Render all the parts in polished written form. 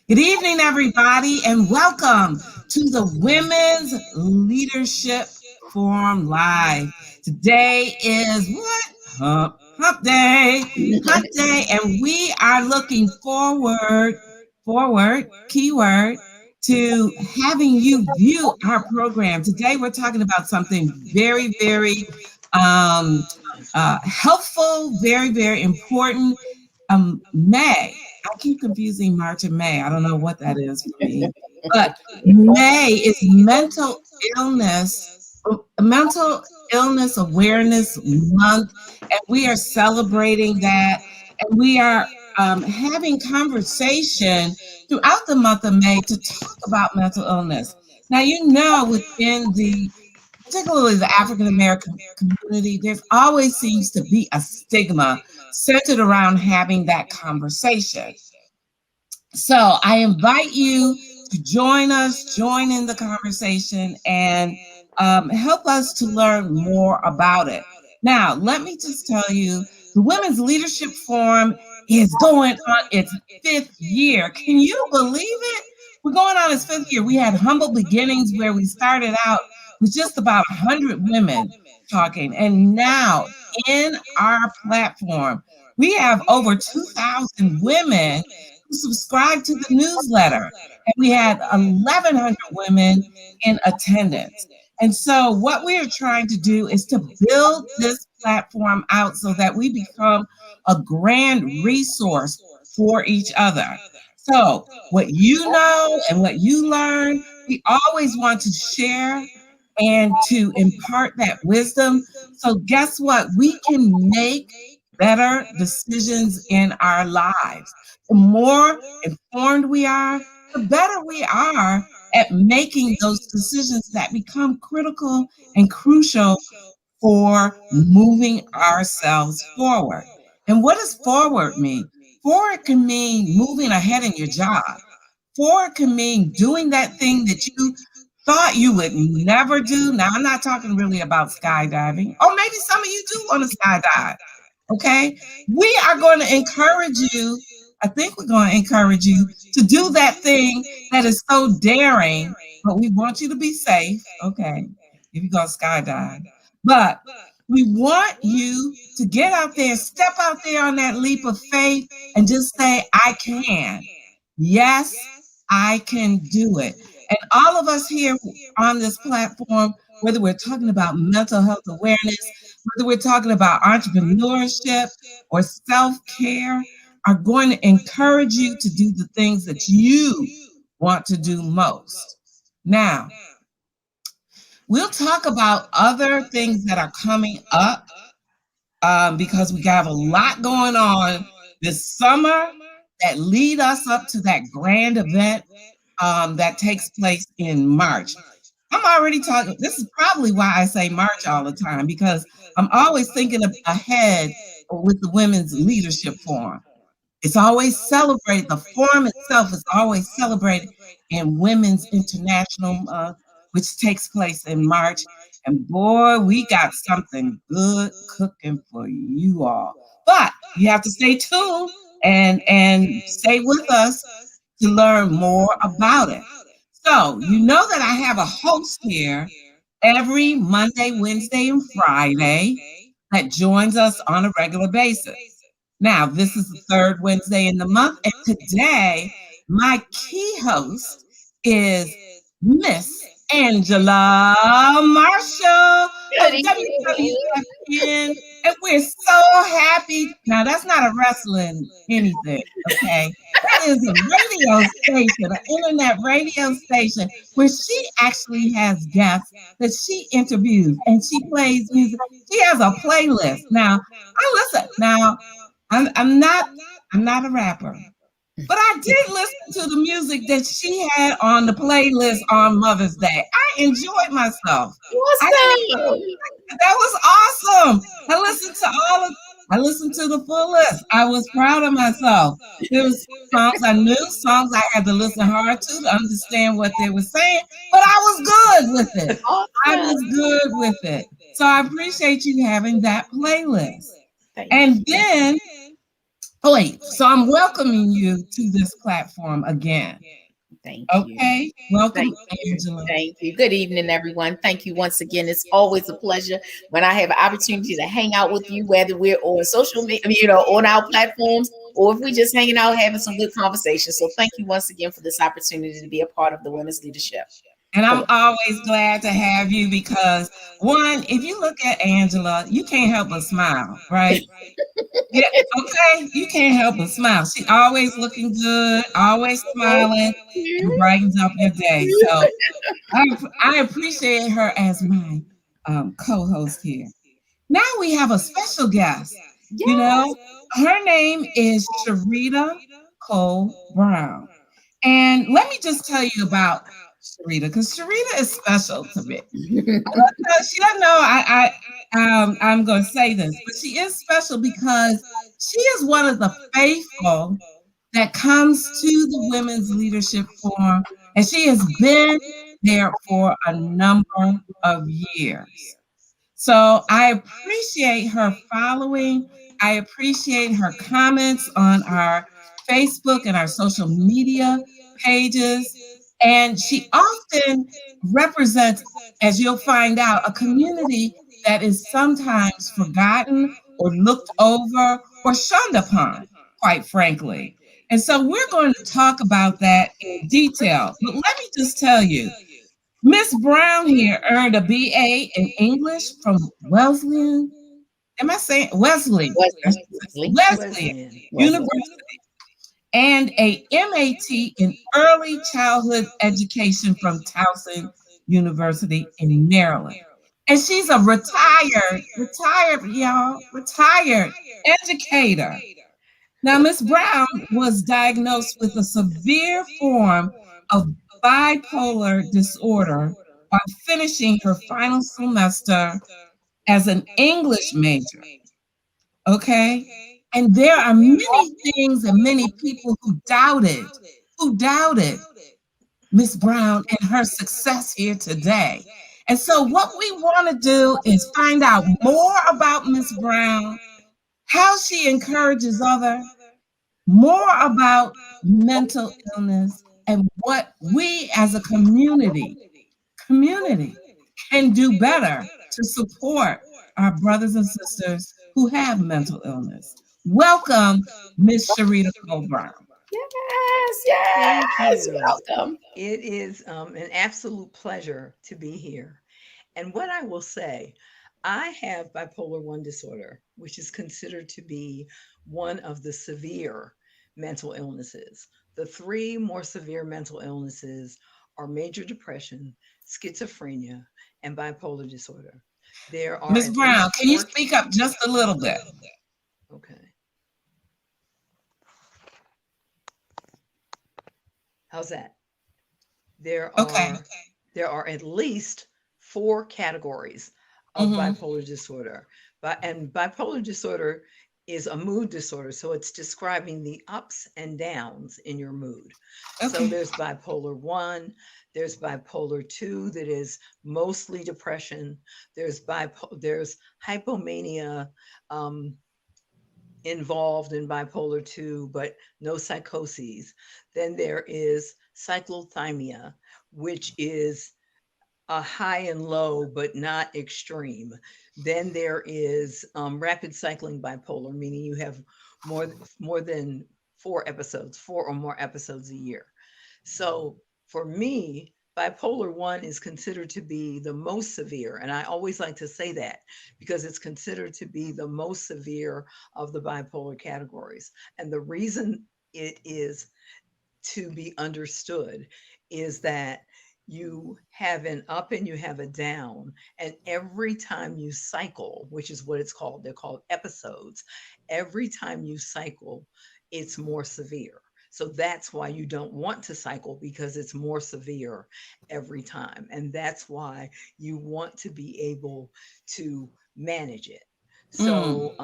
Good evening, everybody, and welcome to the Women's Leadership Forum Live. Today is what? Hump Day, and we are looking keyword, to having you view our program. Today, we're talking about something very, very helpful, very, very important. May. I keep confusing March and May. I don't know what that is for me. But May is mental illness awareness month, and we are celebrating that. And we are having conversation throughout the month of May to talk about mental illness. Now, within particularly the African American community, there always seems to be a stigma centered around having that conversation. So I invite you to join in the conversation, and help us to learn more about it. Now, let me just tell you, the Women's Leadership Forum is going on its 5th year. Can you believe it? We're going on its 5th year. We had humble beginnings where we started out with just about 100 women talking. And now in our platform, we have over 2,000 women who subscribe to the newsletter. And we had 1,100 women in attendance. And so what we are trying to do is to build this platform out so that we become a grand resource for each other. So what you know and what you learn, we always want to share and to impart that wisdom. So guess what? We can make better decisions in our lives. The more informed we are, the better we are at making those decisions that become critical and crucial for moving ourselves forward. And what does forward mean? Forward can mean moving ahead in your job. Forward can mean doing that thing that you thought you would never do. Now, I'm not talking really about skydiving, or maybe some of you do want to skydive. Okay, we are going to encourage you. I think we're going to encourage you to do that thing that is so daring, but we want you to be safe. Okay, if you're going to skydive, but we want you to get out there, step out there on that leap of faith, and just say, I can. Yes, I can do it. And all of us here on this platform, whether we're talking about mental health awareness, whether we're talking about entrepreneurship or self-care, are going to encourage you to do the things that you want to do most. Now, we'll talk about other things that are coming up because we have a lot going on this summer that lead us up to that grand event that takes place in March. I'm already talking. This is probably why I say March all the time, because I'm always thinking ahead with the Women's Leadership Forum. It's always celebrated. The forum itself is always celebrated in Women's International Month, which takes place in March. And boy, we got something good cooking for you all. But you have to stay tuned and stay with us to learn more about it. So you know that I have a host here every Monday, Wednesday, and Friday that joins us on a regular basis. Now, this is the third Wednesday in the month, and today my key host is Miss Angela Marshall of WWFN, and we're so happy. Now, that's not a wrestling anything, okay? That is a radio station, an internet radio station, where she actually has guests that she interviews, and she plays music. She has a playlist. Now, I'm not a rapper, but I did listen to the music that she had on the playlist on Mother's Day. I enjoyed myself. That was awesome. I listened to the full list. I was proud of myself. There was songs I knew, songs I had to listen hard to understand what they were saying, but I was good with it. I was good with it. So I appreciate you having that playlist. And then Oh, wait. So I'm welcoming you to this platform again. Thank you. Okay. Welcome, Thank you. Angela. Thank you. Good evening, everyone. Thank you once again. It's always a pleasure when I have an opportunity to hang out with you, whether we're on social media, on our platforms, or if we're just hanging out having some good conversation. So thank you once again for this opportunity to be a part of the Women's Leadership And I'm Coalition. always glad to have you because, one, if you look at Angela, you can't help but smile, right? Yeah, okay. You can't help but smile. She always looking good, always Oh, smiling, thank you. and brightens up your day. So I appreciate her as my co-host here. Now we have a special guest. You Yes. know, her name is Charita Cole Brown. And let me just tell you about Charita, because Charita is special to me. She doesn't know I'm going to say this, but she is special because she is one of the faithful that comes to the Women's Leadership Forum, and she has been there for a number of years. So I appreciate her following. I appreciate her comments on our Facebook and our social media pages. And she often represents, as you'll find out, a community that is sometimes forgotten or looked over or shunned upon, quite frankly. And so we're going to talk about that in detail. But let me just tell you, Miss Brown here earned a BA in English from Wesleyan. Am I saying Wesley? I Wesley. should say Wesley. Wesleyan Wesleyan. Wesley. University, and a MAT in early childhood education from Towson University in Maryland. And she's a retired educator. Now, Miss Brown was diagnosed with a severe form of bipolar disorder while finishing her final semester as an English major. Okay. And there are many things and many people who doubted Miss Brown and her success here today. And so, what we want to do is find out more about Miss Brown, how she encourages others, more about mental illness, and what we as a community can do better to support our brothers and sisters who have mental illness. Welcome, Miss Charita Cole Brown. Yes, Thank yes. you. Welcome. It is an absolute pleasure to be here. And what I will say, I have bipolar 1 disorder, which is considered to be one of the severe mental illnesses. The three more severe mental illnesses are major depression, schizophrenia, and bipolar disorder. There are Miss at Brown, least can you four. speak up just a little bit? Okay. How's that? There Okay. are there are at least four categories of Mm-hmm. bipolar disorder. And bipolar disorder is a mood disorder, so it's describing the ups and downs in your mood. So Okay. there's bipolar 1, there's bipolar 2 that is mostly depression, there's hypomania, um, involved in bipolar 2, but no psychoses. Then there is cyclothymia, which is a high and low, but not extreme. Then there is rapid cycling bipolar, meaning you have more than four or more episodes a year. So for me, bipolar 1 is considered to be the most severe. And I always like to say that because it's considered to be the most severe of the bipolar categories. And the reason it is to be understood is that you have an up and you have a down. And every time you cycle, which is what it's called, they're called episodes, every time you cycle, it's more severe. So that's why you don't want to cycle because it's more severe every time. And that's why you want to be able to manage it. Mm. So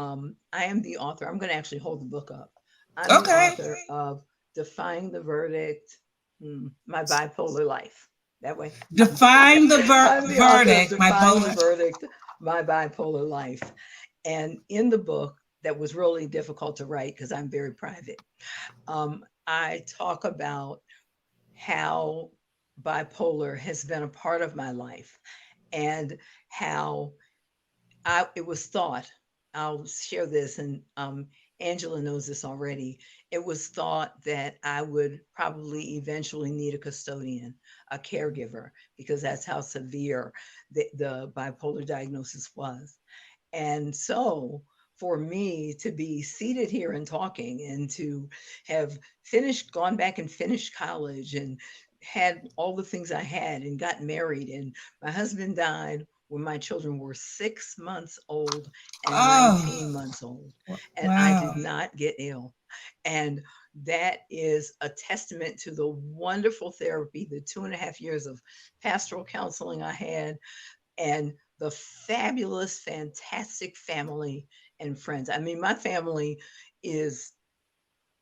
I am the author. I'm going to actually hold the book up. I'm the Okay. author of Defying the Verdict, My Bipolar Life. That way. Define the I'm the author of verdict, my Defying the bullet. Verdict, My Bipolar Life. And in the book, that was really difficult to write because I'm very private. I talk about how bipolar has been a part of my life and how it was thought, I'll share this, and Angela knows this already. It was thought that I would probably eventually need a custodian, a caregiver, because that's how severe the bipolar diagnosis was. And so for me to be seated here and talking and to have gone back and finished college and had all the things I had and got married, and my husband died when my children were 6 months old and Oh, 19 months old. And I did wow. not get ill. And that is a testament to the wonderful therapy, the 2.5 years of pastoral counseling I had, and the fabulous, fantastic family and friends. I mean, my family is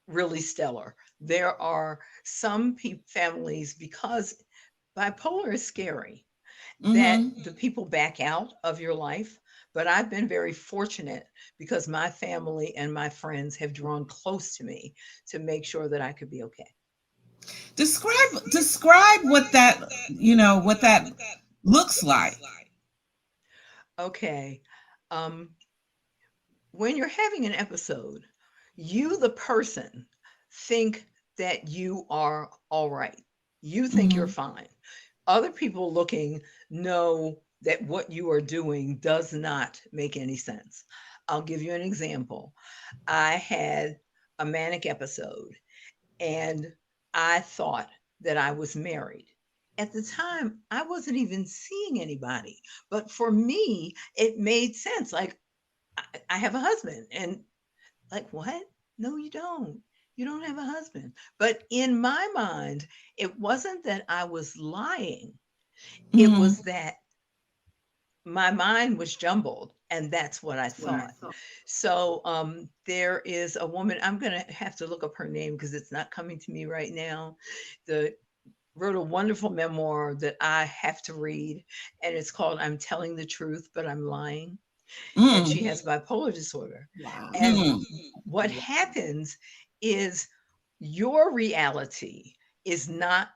really stellar. There are some families, because bipolar is scary, that Mm-hmm. the people back out of your life. But I've been very fortunate because my family and my friends have drawn close to me to make sure that I could be okay. Describe what that, what that looks like. Okay. Um, when you're having an episode, you, the person, think that you are all right. You think you're Mm-hmm. fine. Other people looking know that what you are doing does not make any sense. I'll give you an example. I had a manic episode and I thought that I was married. At the time, I wasn't even seeing anybody. But for me, it made sense. Like, I have a husband. And like, what? No, you don't. You don't have a husband. But in my mind, it wasn't that I was lying, it Mm-hmm. was that my mind was jumbled. And that's what I thought. So there is a woman, I'm going to have to look up her name because it's not coming to me right now. The wrote a wonderful memoir that I have to read, and it's called I'm Telling the Truth, but I'm Lying. And Mm-hmm. she has bipolar disorder. Wow. And Mm-hmm. what happens is your reality is not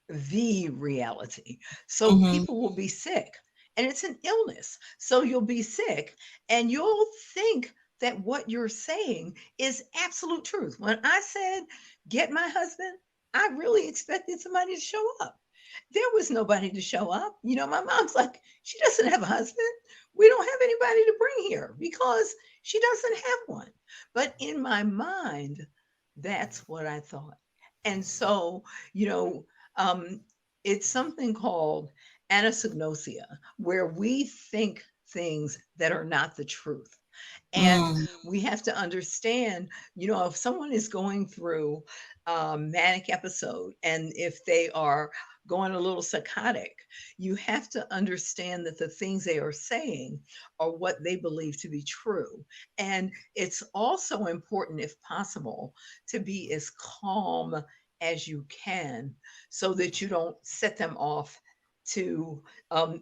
the reality. So Mm-hmm. people will be sick, and it's an illness. So you'll be sick and you'll think that what you're saying is absolute truth. When I said, get my husband, I really expected somebody to show up. There was nobody to show up. My mom's like, she doesn't have a husband. We don't have anybody to bring here because she doesn't have one. But in my mind, that's what I thought. And so, you know, um, it's something called anosognosia, where we think things that are not the truth. And Mm-hmm. we have to understand, if someone is going through a manic episode and if they are going a little psychotic, you have to understand that the things they are saying are what they believe to be true. And it's also important, if possible, to be as calm as you can so that you don't set them off to,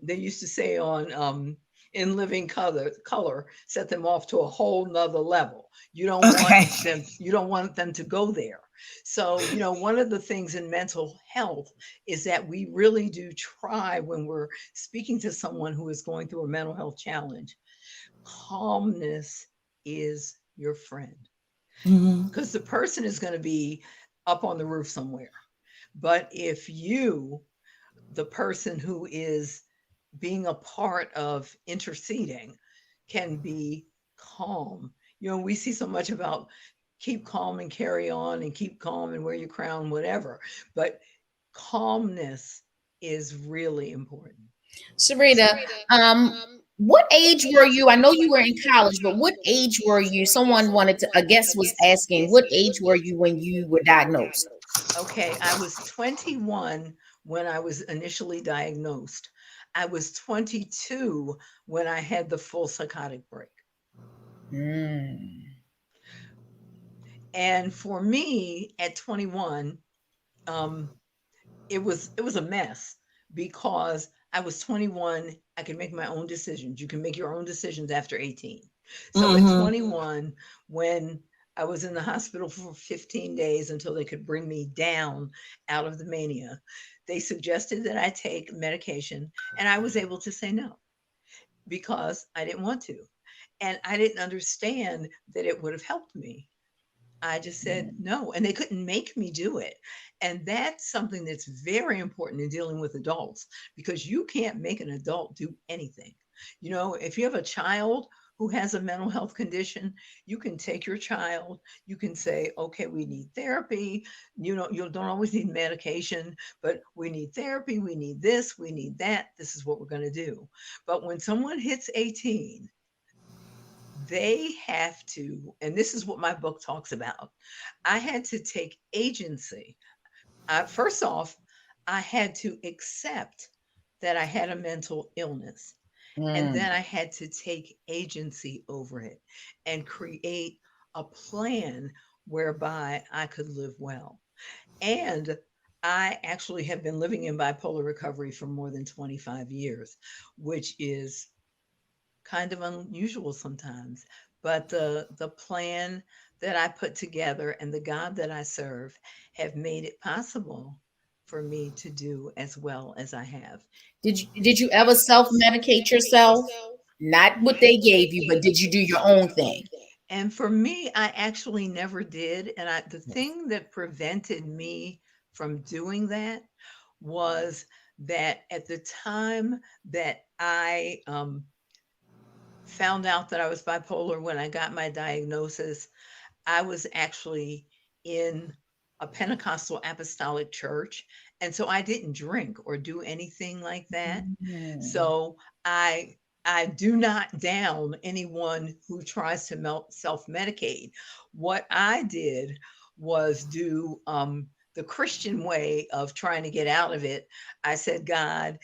they used to say on, in living color, set them off to a whole nother level. Okay. You don't want them to go there. So, one of the things in mental health is that we really do try, when we're speaking to someone who is going through a mental health challenge, calmness is your friend, Mm-hmm. because the person is going to be up on the roof somewhere. But if you, the person who is being a part of interceding, can be calm. We see so much about keep calm and carry on and keep calm and wear your crown, whatever. But calmness is really important. Sarita, what age were you? I know you were in college, but what age were you? Someone wanted to, a guest was asking, what age were you when you were diagnosed? Okay, I was 21 when I was initially diagnosed. I was 22 when I had the full psychotic break. Mm. And for me at 21, um, it was a mess because I was 21. I could make my own decisions. You can make your own decisions after 18. So at Mm-hmm. 21, when I was in the hospital for 15 days until they could bring me down out of the mania, they suggested that I take medication, and I was able to say no because I didn't want to. And I didn't understand that it would have helped me. I just said no, and they couldn't make me do it. And that's something that's very important in dealing with adults because you can't make an adult do anything. You know, if you have a child who has a mental health condition, you can take your child, you can say, okay, we need therapy. You know, you don't always need medication, but we need therapy, we need this, we need that. This is what we're going to do. But when someone hits 18, they have to, and this is what my book talks about. I had to take agency. First off, I had to accept that I had a mental illness. And Mm. then I had to take agency over it and create a plan whereby I could live well. And I actually have been living in bipolar recovery for more than 25 years, which is kind of unusual sometimes. But the plan that I put together and the God that I serve have made it possible for me to do as well as I have. Did you ever self-medicate yourself? Not what they gave you, but did you do your own thing? And for me, I actually never did. And the thing that prevented me from doing that was that at the time that I found out that I was bipolar, when I got my diagnosis, I was actually in a Pentecostal apostolic church. And so I didn't drink or do anything like that. Mm. So I I do not down anyone who tries to self-medicate. What I did was do the Christian way of trying to get out of it. I said, God,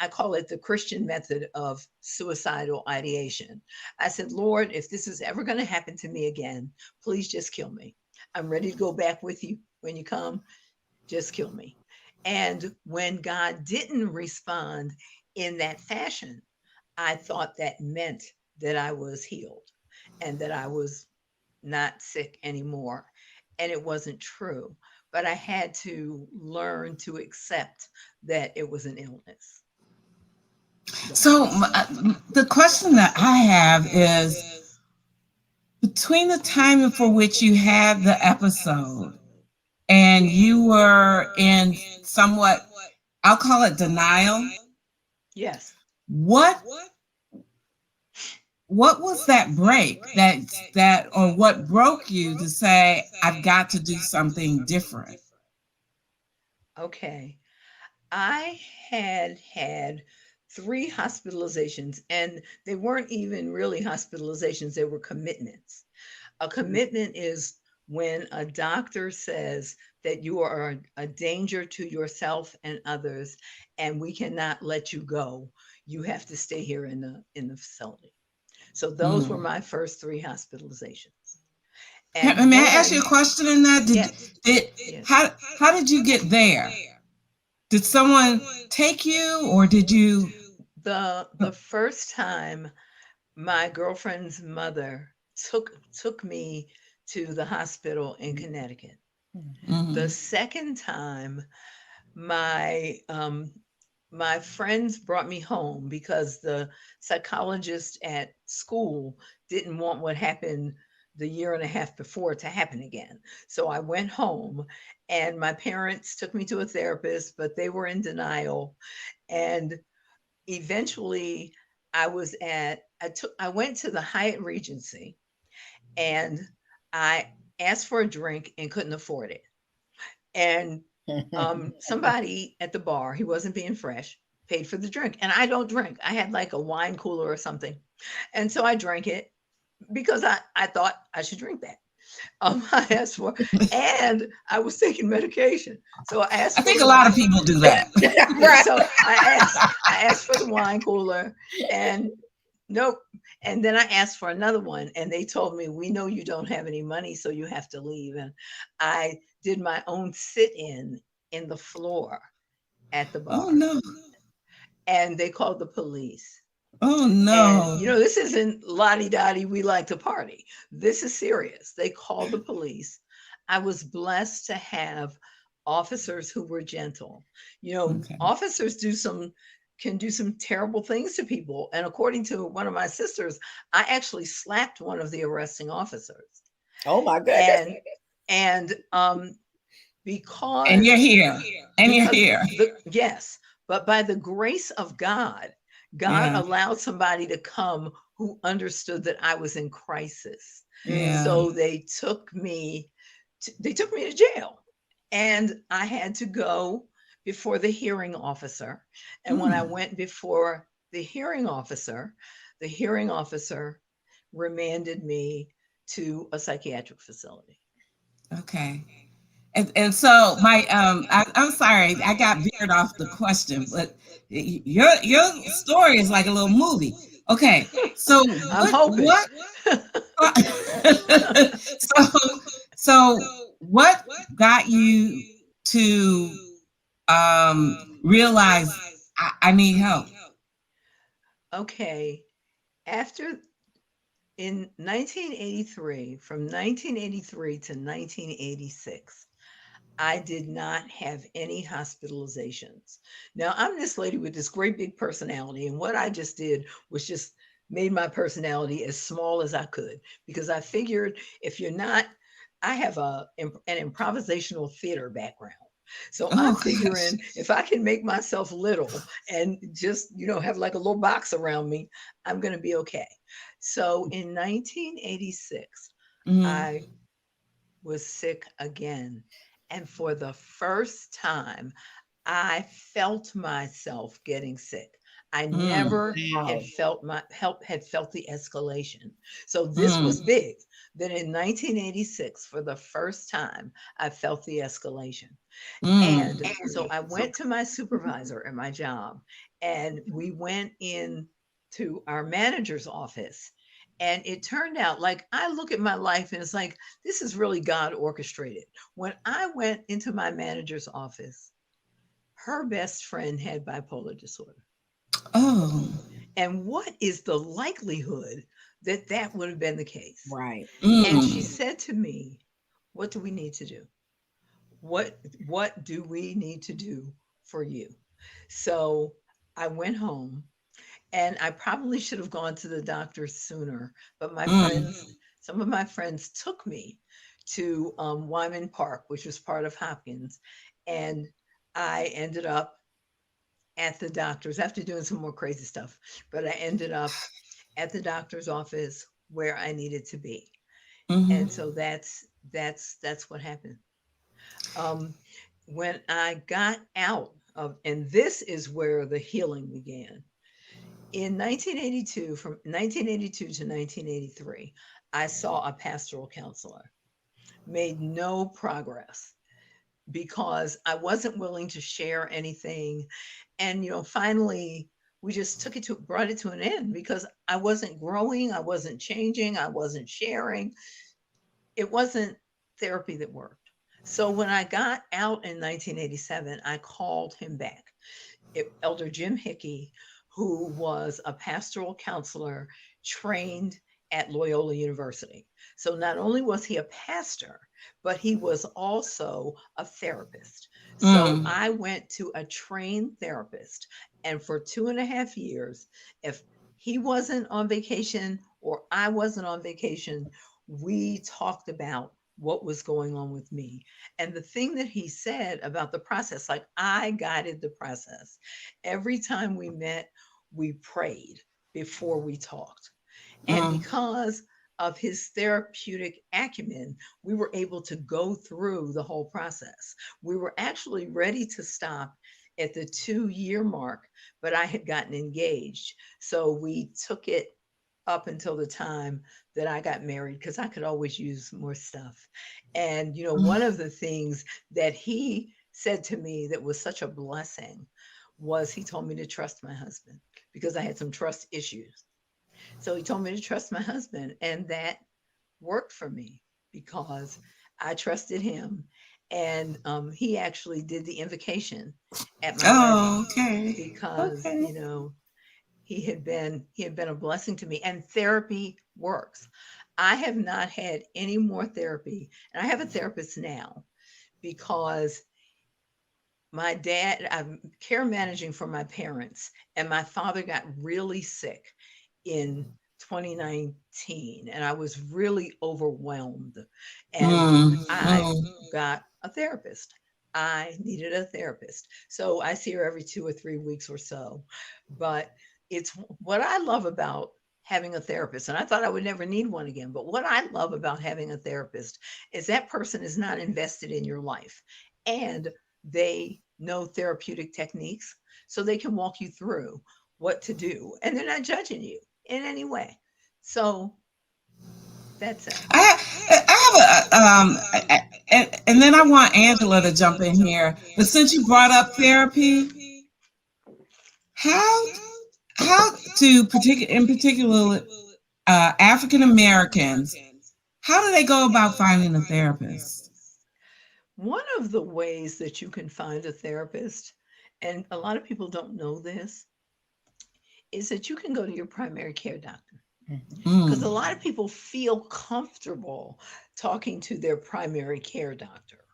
I call it the Christian method of suicidal ideation. I said, Lord, if this is ever going to happen to me again, please just kill me. I'm ready to go back with you when you come. Just kill me. And when God didn't respond in that fashion, I thought that meant that I was healed and that I was not sick anymore. And it wasn't true. But I had to learn to accept that it was an illness. So the question that I have is between the time for which you had the episode and you were in somewhat, I'll call it denial. Yes. What what was that break that or what broke you to say I've got to do something different? Okay. I had 3 hospitalizations, and they weren't even really hospitalizations, they were commitments. A commitment is when a doctor says that you are a danger to yourself and others, and we cannot let you go. You have to stay here in the facility. So those were Mm. my first 3 hospitalizations. And May I ask you a then, question in that? yes, Did yes. how did you get there? Did someone take you or did you? The first time my girlfriend's mother took me to the hospital in Connecticut. The Mhm. second time, my my friends brought me home because the psychologist at school didn't want what happened the year and a half before to happen again. So I went home, and my parents took me to a therapist, but they were in denial. And eventually I went to the Hyatt Regency, and I asked for a drink and couldn't afford it. And somebody at the bar, he wasn't being fresh, paid for the drink. And I don't drink. I had like a wine cooler or something. And so I drank it because I thought I should drink that. I asked for, and I was taking medication. So I asked I for think the a lot of wine. people do that. Right. So I asked for the wine cooler, and nope. And then I asked for another one, and they told me, we know you don't have any money, so you have to leave. And I did my own sit in the floor at the Oh bar, no. and they called the police. Oh And, no. this isn't lottie dottie, we like to party. This is serious. They called the police. I was blessed to have officers who were gentle. Okay. Officers can do some terrible things to people. And according to one of my sisters, I actually slapped one of the arresting officers. Oh my goodness. And And because you're here. And you're because here. yes, but by the grace of God Yeah. allowed somebody to come who understood that I was in crisis. Yeah. So they took me to jail, and I had to go before the hearing officer. And when I Mm. went before the hearing officer remanded me to a psychiatric facility. Okay. And so I'm sorry, I got veered off the question, but your story is like a little movie. Okay, so I'm hoping. what so what got you to realize I need help? Okay. After In 1983, from 1983 to 1986, I did not have any hospitalizations. Now, I'm this lady with this great big personality, and what I just did was just made my personality as small as I could, because I figured if you're not, I have an improvisational theater background. So I'm Oh gosh. figuring if I can make myself little and just, have like a little box around me, I'm going to be okay. So in 1986, Mm, I was sick again. And for the first time, I felt myself getting sick. I mm, never Wow. had felt the escalation. So this mm, was big. That in 1986, for the first time, I felt the escalation. mm, And so I went to my supervisor at my job, and we went in to our manager's office. And it turned out, like, I look at my life and it's like, this is really God orchestrated. When I went into my manager's office, her best friend had bipolar disorder. oh, And what is the likelihood that that would have been the case? Right. And she mm, said to me, "What do we need to do? What do we need to do for you?" So I went home, and I probably should have gone to the doctor sooner, but mm, some of my friends took me to Wyman Park, which was part of Hopkins, and I ended up at the doctor's after doing some more crazy stuff, but I ended up at the doctor's office where I needed to be. mhm, And so that's what happened. Um, when I got out of, and this is where the healing began. In 1982, from 1982 to 1983, I saw a pastoral counselor, made no progress because I wasn't willing to share anything. And, finally, we just brought it to an end because I wasn't growing, I wasn't changing, I wasn't sharing. It wasn't therapy that worked. So when I got out in 1987, I called him back. Elder Jim Hickey, who was a pastoral counselor trained at Loyola University. So not only was he a pastor, but he was also a therapist. So mm, I went to a trained therapist, and for 2.5 years, if he wasn't on vacation or I wasn't on vacation, we talked about what was going on with me. And the thing that he said about the process, like, I guided the process. Every time we met, we prayed before we talked. And mm, because of his therapeutic acumen, we were able to go through the whole process. We were actually ready to stop at the 2 year mark, but I had gotten engaged. So we took it up until the time that I got married because I could always use more stuff. And, one of the things that he said to me that was such a blessing was he told me to trust my husband because I had some trust issues. So he told me to trust my husband, and that worked for me because I trusted him. And he actually did the invocation at my wedding oh, okay, because, okay, he had been a blessing to me, and therapy works. I have not had any more therapy, and I have a therapist now because my dad, I'm care managing for my parents, and my father got really sick in 2019, and I was really overwhelmed. And Mm, I mm. got a therapist. I needed a therapist. So I see her every 2 or 3 weeks or so. But it's what I love about having a therapist. And I thought I would never need one again. But what I love about having a therapist is that person is not invested in your life. And they know therapeutic techniques, so they can walk you through what to do, and they're not judging you in any way. So that's it. I have and then I want Angela to jump in here. But since you brought up therapy, how do particular African Americans, how do they go about finding a therapist? One of the ways that you can find a therapist, and a lot of people don't know this, is that you can go to your primary care doctor. Mhm. Because a Mm. lot of people feel comfortable talking to their primary care doctor.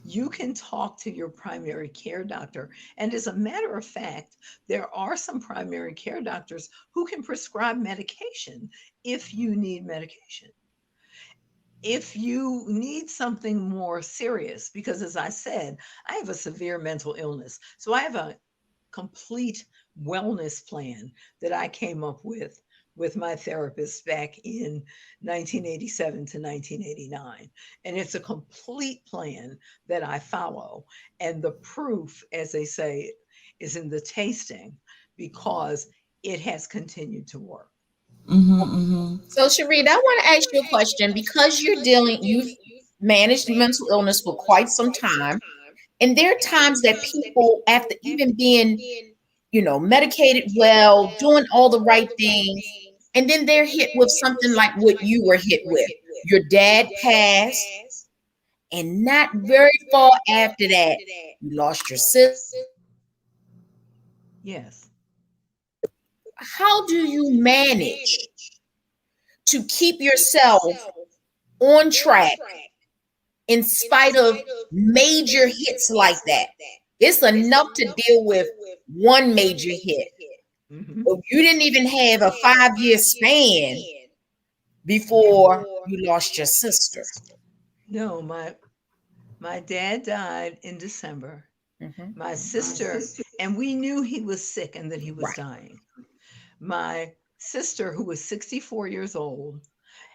You can talk to your primary care doctor. And as a matter of fact, there are some primary care doctors who can prescribe medication if you need medication. If you need something more serious, because as I said, I have a severe mental illness. So I have a complete wellness plan that I came up with my therapist back in 1987 to 1989. And it's a complete plan that I follow. And the proof, as they say, is in the tasting because it has continued to work. Mm-hmm, mm-hmm. So, Sharita, I want to ask you a question because you've managed mental illness for quite some time, and there are times that people, after even being, medicated well, doing all the right things, and then they're hit with something like what you were hit with. Your dad passed, and not very far after that, you lost your sister. Yes. How do you manage to keep yourself on track in spite of major hits like that? It's enough to deal with one major hit. Hmm. But you didn't even have a 5 year span before you lost your sister. No, my dad died in December. Mhm. My sister, and we knew he was sick and that he was Right. dying. My sister, who was 64 years old,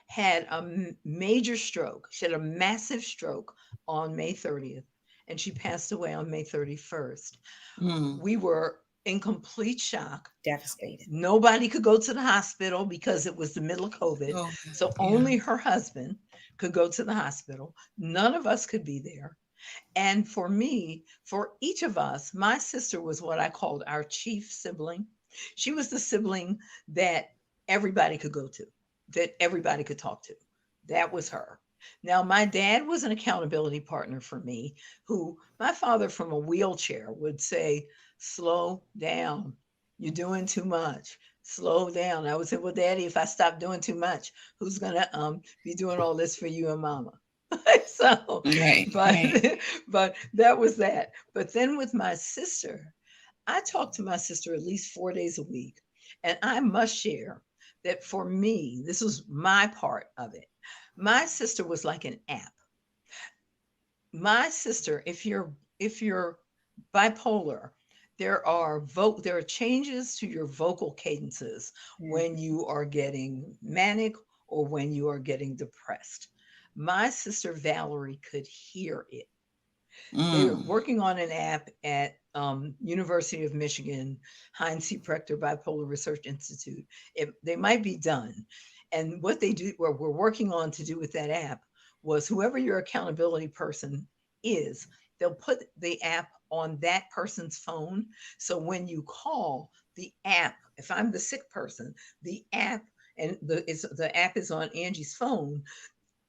had a major stroke. She had a massive stroke on May 30th, and she passed away on May 31st. Mm. We were in complete shock. Devastated. Nobody could go to the hospital because it was the middle of COVID. Oh, So yeah. only her husband could go to the hospital. None of us could be there. And for me, for each of us, my sister was what I called our chief sibling. She was the sibling that everybody could go to, that everybody could talk to. That was her. Now, my dad was an accountability partner for me, who my father from a wheelchair would say, slow down. You're doing too much. Slow down. I would say, well, Daddy, if I stop doing too much, who's gonna be doing all this for you and Mama? So, Right, but right. but that was that. But then with my sister, I talk to my sister at least 4 days a week, and I must share that for me, this was my part of it. My sister was like an app. My sister, if you're bipolar, there are changes to your vocal cadences when Mhm. you are getting manic or when you are getting depressed. My sister Valerie could hear it. They're Mm. working on an app at University of Michigan, Heinz C. Prechter Bipolar Research Institute. They might be done. And what they do, what we're working on to do with that app was whoever your accountability person is, they'll put the app on that person's phone. So when you call the app, if I'm the sick person, the app the app is on Angie's phone.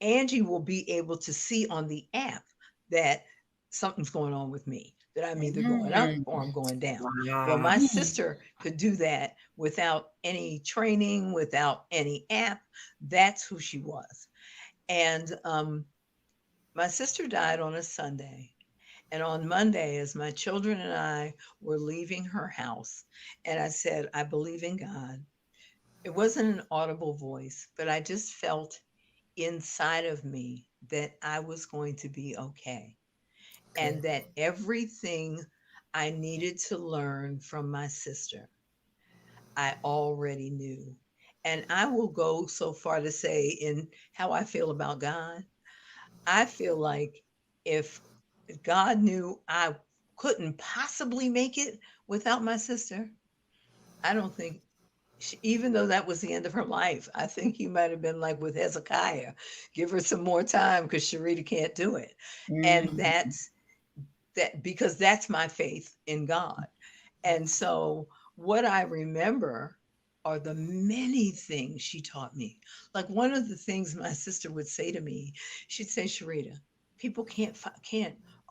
Angie will be able to see on the app that something's going on with me, that I'm either going up Mm. or I'm going down. Well, Wow. my Mm. sister could do that without any training, without any app. That's who she was. And my sister died on a Sunday. And on Monday, as my children and I were leaving her house, and I said, I believe in God. It wasn't an audible voice, but I just felt inside of me that I was going to be okay, and Good. that everything I needed to learn from my sister, I already knew. And I will go so far to say, in how I feel about God, I feel like if God knew I couldn't possibly make it without my sister, I don't think, even though that was the end of her life, I think he might have been like with Hezekiah, give her some more time because Charita can't do it. And Mm. that's that, because that's my faith in God. And so what I remember are the many things she taught me. Like one of the things my sister would say to me, she'd say, Sharita, people can't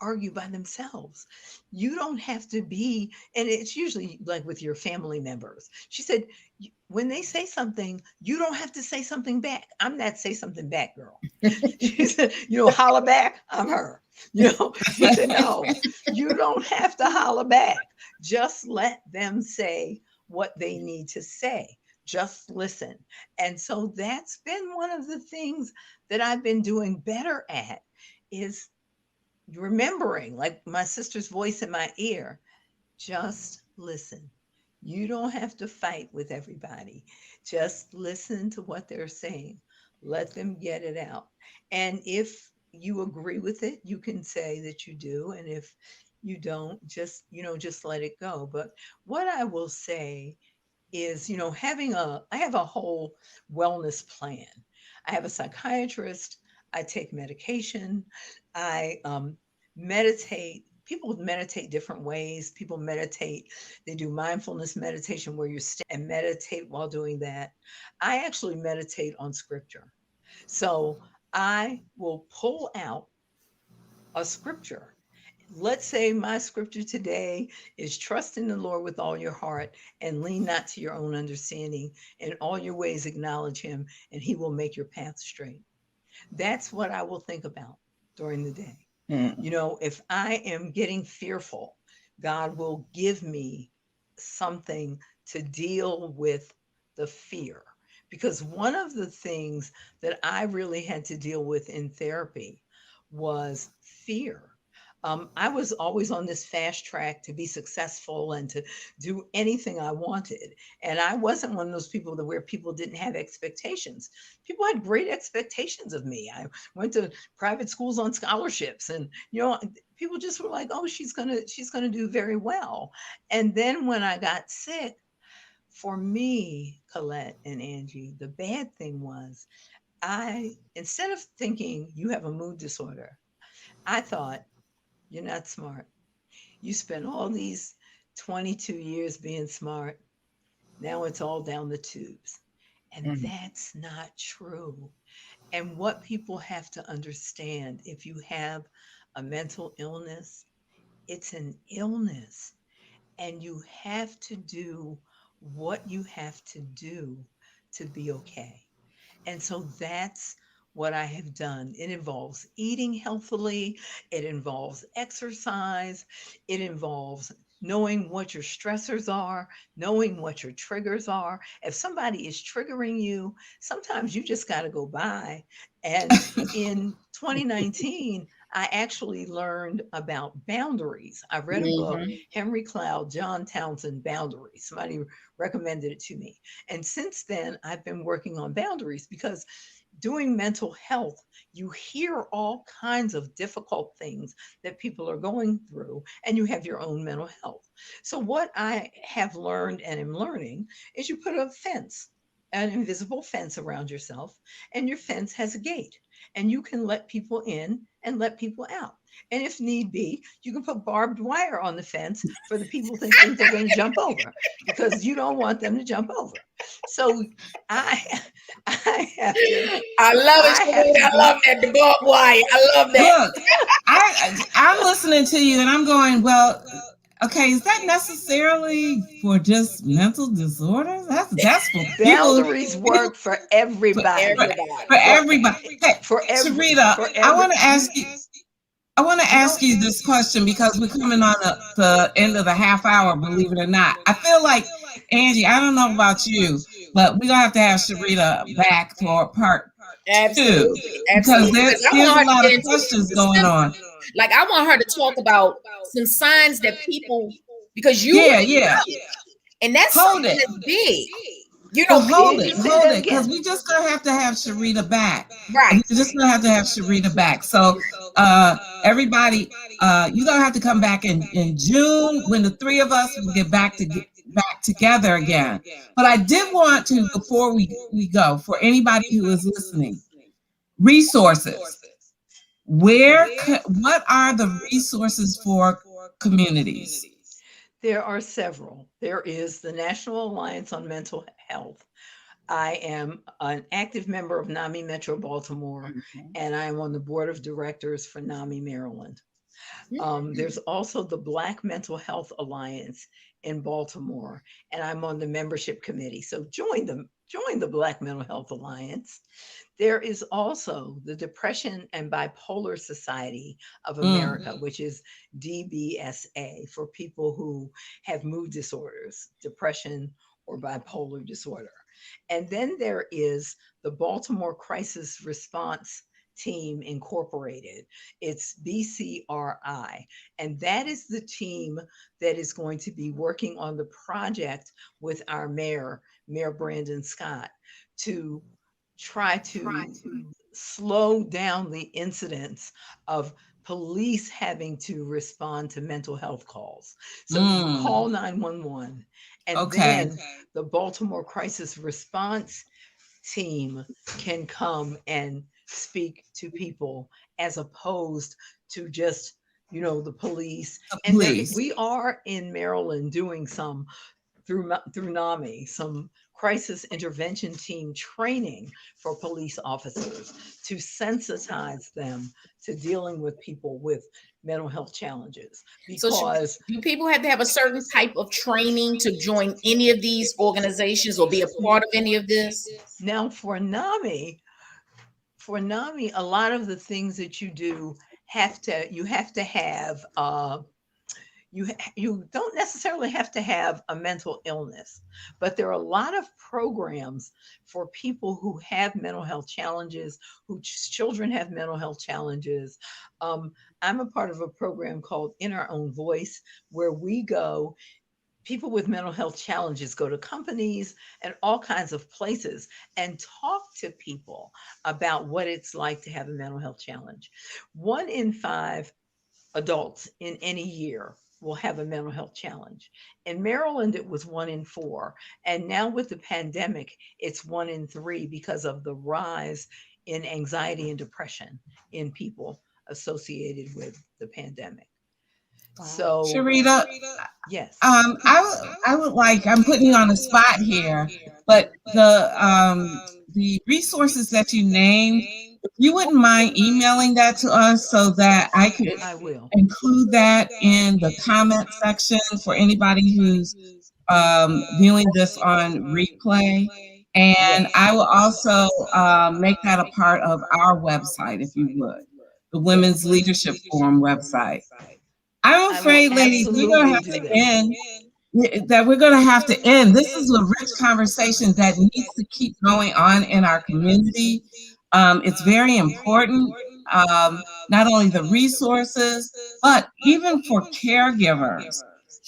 argue by themselves. You don't have to be, and it's usually like with your family members. She said, when they say something, you don't have to say something back. I'm that say something back girl. She said, holler back. I'm her. She said, no, you don't have to holler back. Just let them say what they need to say. Just listen. And so that's been one of the things that I've been doing better at, is remembering, like my sister's voice in my ear. Just listen. You don't have to fight with everybody. Just listen to what they're saying. Let them get it out. And if you agree with it, you can say that you do. And if you don't, just let it go. But what I will say is, I have a whole wellness plan. I have a psychiatrist. I take medication. I meditate. People meditate different ways. People meditate. They do mindfulness meditation where you stand and meditate while doing that. I actually meditate on scripture. So I will pull out a scripture. Let's say my scripture today is trust in the Lord with all your heart and lean not to your own understanding. In all your ways, acknowledge him, and he will make your path straight. That's what I will think about during the day. Mm. If I am getting fearful, God will give me something to deal with the fear. Because one of the things that I really had to deal with in therapy was fear. I was always on this fast track to be successful and to do anything I wanted. And I wasn't one of those people that where people didn't have expectations. People had great expectations of me. I went to private schools on scholarships, and people just were like, oh, she's gonna do very well. And then when I got sick, for me, Colette and Angie, the bad thing was, I, instead of thinking you have a mood disorder, I thought, you're not smart. You spent all these 22 years being smart. Now it's all down the tubes. And Mm. that's not true. And what people have to understand, if you have a mental illness, it's an illness, and you have to do what you have to do to be okay. And so that's what I have done. It involves eating healthily, it involves exercise, it involves knowing what your stressors are, knowing what your triggers are. If somebody is triggering you, sometimes you just got to go by. And in 2019, I actually learned about boundaries. I read a book, Mhm. Henry Cloud, John Townsend, Boundaries. Somebody recommended it to me. And since then, I've been working on boundaries, because doing mental health, you hear all kinds of difficult things that people are going through, and you have your own mental health. So, what I have learned and am learning is you put a fence, an invisible fence around yourself, and your fence has a gate, and you can let people in and let people out. And if need be, you can put barbed wire on the fence for the people who think they're going to jump over, because you don't want them to jump over. So I, I have to, I love it, I have to Charita. I be. love that. The barbed wire. I love that. Look, I'm listening to you and I'm going, well, okay, is that necessarily for just mental disorders? That's for people, Boundaries work for for, everybody. for, Everybody. for For everybody. Hey, for every Charita, for I every want to you ask you. I want to you don't. ask you this question because we're coming on the end of the half hour, believe it or not. I feel like, Angie, I don't know about you, but we're going to have Charita back for part two Absolutely. because Absolutely. Because I there's want a her to lot get of into the questions going on. specifics. Like I want her to talk about some signs that people, because you Yeah, were yeah. and that's Hold something it. that's big. You Well, know, Can people you say hold that it, because again? we just gonna have to have Charita back. right. We're just gonna have to have Charita back. So, everybody, you're gonna have to come back in June when the three of us will get back together again. But I did want to, before we go, for anybody who is listening, resources. What are the resources for communities? There are several. There is the National Alliance on Mental Health. I am an active member of NAMI Metro Baltimore, and I am on the board of directors for NAMI Maryland. There's also the Black Mental Health Alliance in Baltimore, and I'm on the membership committee. So join the Black Mental Health Alliance. There is also the Depression and Bipolar Society of America, which is DBSA, for people who have mood disorders, depression or bipolar disorder. And then there is the Baltimore Crisis Response Team Incorporated. It's BCRI. And that is the team that is going to be working on the project with our Mayor Brandon Scott, to try to slow down the incidence of police having to respond to mental health calls. So you call 911, and Okay. then the Baltimore Crisis Response Team can come and speak to people, as opposed to just, the police. And Please. we are in Maryland doing some through NAMI, some crisis intervention team training for police officers to sensitize them to dealing with people with mental health challenges. So Because do people have to have a certain type of training to join any of these organizations or be a part of any of this? now for NAMI, a lot of the things that you do you have to have you don't necessarily have to have a mental illness, but there are a lot of programs for people who have mental health challenges, whose children have mental health challenges. I'm a part of a program called In Our Own Voice, where people with mental health challenges go to companies and all kinds of places and talk to people about what it's like to have a mental health challenge. 1 in 5 adults in any year will have a mental health challenge. In Maryland, it was 1 in 4. And now with the pandemic, it's 1 in 3, because of the rise in anxiety and depression in people associated with the pandemic. Wow. So, Charita, yes. I would like, I'm putting you on the spot here, but the resources that you named, if you wouldn't mind emailing that to us so that I could I will. include that in the comment section for anybody who's viewing this on replay. And Yes. I will also make that a part of our website, if you would, the Women's Yes. Leadership Forum website. I'm I will afraid, ladies, we're going to absolutely have do to that. end. That we're going to have to end. This is a rich conversation that needs to keep going on in our community. It's very important, not only the resources, but even for caregivers.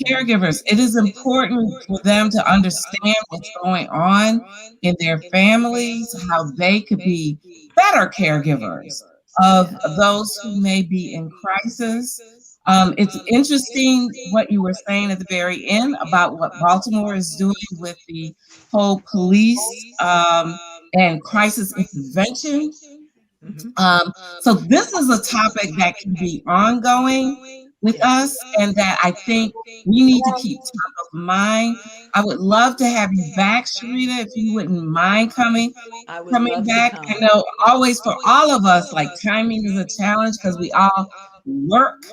Caregivers, it is important for them to understand what's going on in their families, how they could be better caregivers of Yes. those who may be in crisis. It's interesting what you were saying at the very end about what Baltimore is doing with the whole police and crisis intervention. Mhm. So this is a topic that can be ongoing with Yes. us, and that I think we need to keep top of mind. I would love to have you back, Charita, if you wouldn't mind I would coming love to back. I come. know always for all of us, like timing is a challenge because we all work.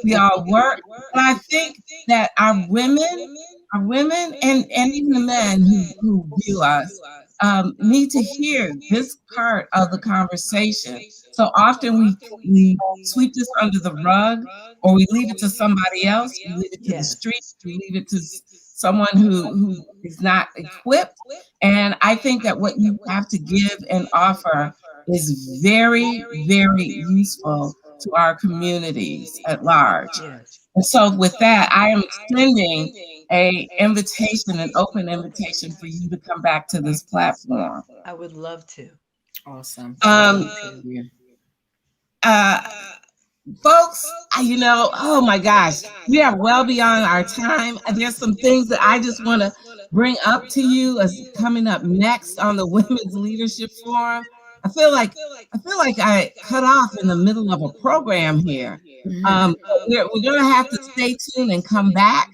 We all work. But I think that our women and even the men who view us need to hear this part of the conversation. So often we sweep this under the rug, or we leave it to somebody else. We leave it to the Yes. street. We leave it to someone who is not equipped. And I think that what you have to give and offer is very, very useful to our communities at large. Yes. And so with that, I am extending a invitation, an open invitation for you to come back to this platform. I would love to. Awesome. I would Um, love to. Yeah. uh, Folks, oh my gosh, we are well beyond our time. There's some things that I just want to bring up to you as coming up next on the Women's Leadership Forum. I feel like I cut off in the middle of a program here. But we're going to have to stay tuned and come back.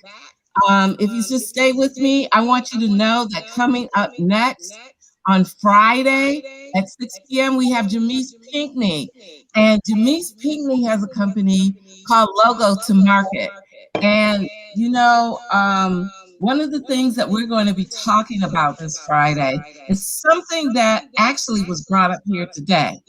If you just stay with me, I want you to know that coming up next on Friday at 6 p.m., we have Jamise Pinkney. And Jamise Pinkney has a company called Logo to Market. And, one of the things that we're going to be talking about this Friday is something that actually was brought up here today.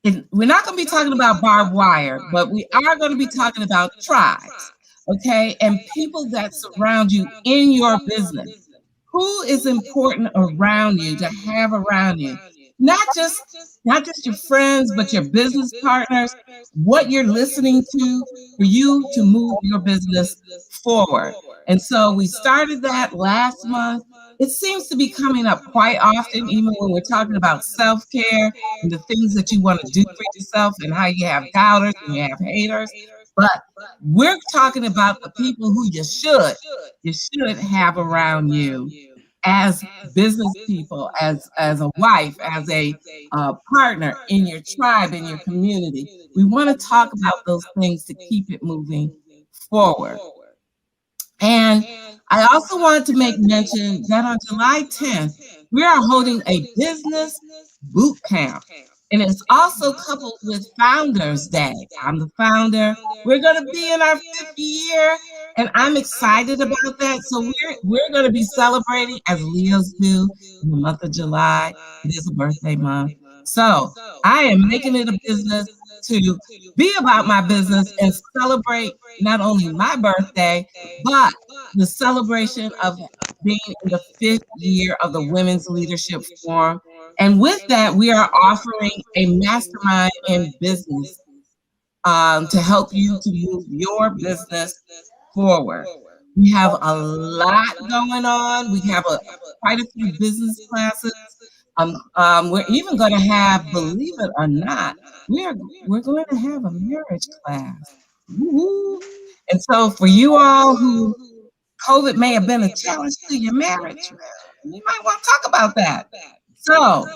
And we're not going to be talking about barbed wire, but we are going to be talking about tribes, okay, and people that surround you in your business. Who is important around you to have around you? Not just your friends, but your business partners. What you're listening to for you to move your business forward. And so we started that last month. It seems to be coming up quite often, even when we're talking about self care and the things that you want to do for yourself and how you have doubters and you have haters. But we're talking about the people who you should have around you as business people, as a wife, as a partner in your tribe, in your community. We want to talk about those things to keep it moving forward. And I also wanted to make mention that on July 10th, we are holding a business boot camp. And it's also coupled with Founders Day. I'm the founder. We're going to be in our 5th year, and I'm excited about that. So we're going to be celebrating as Leos do in the month of July. It is a birthday month. So I am making it a business to be about my business and celebrate not only my birthday, but the celebration of being in the 5th year of the Women's Leadership Forum. And with that, we are offering a mastermind in business to help you to move your business forward. We have a lot going on. We have quite a few business classes. We're even going to have, believe it or not, we're going to have a marriage class. Woo-hoo. And so for you all who COVID may have been a challenge to your marriage, you might want to talk about that. So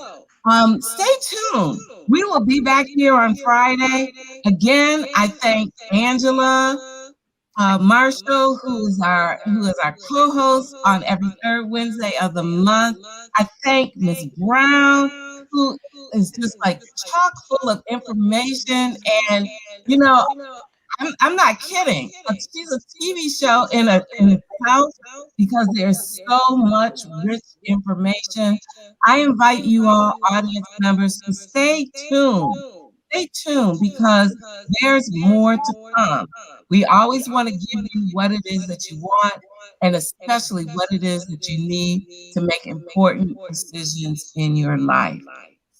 stay tuned. We will be back here on Friday. Again, I thank Angela Marshall, who is our co-host on every third Wednesday of the month. I thank Miss Brown, who is just like chock full of information. And you know, I'm not kidding. She's a TV show in itself because there's so much rich information. I invite you all, audience members, to stay tuned. Stay tuned because there's more to come. We always want to give you what it is that you want, and especially what it is that you need to make important decisions in your life.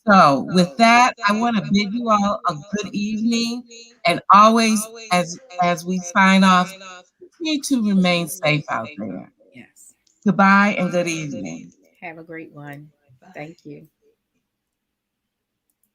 So, with that, I want to bid you all a good evening, and always, as we sign off, continue to remain safe out there. Yes. Goodbye and good evening. Have a great one. Bye. Thank you.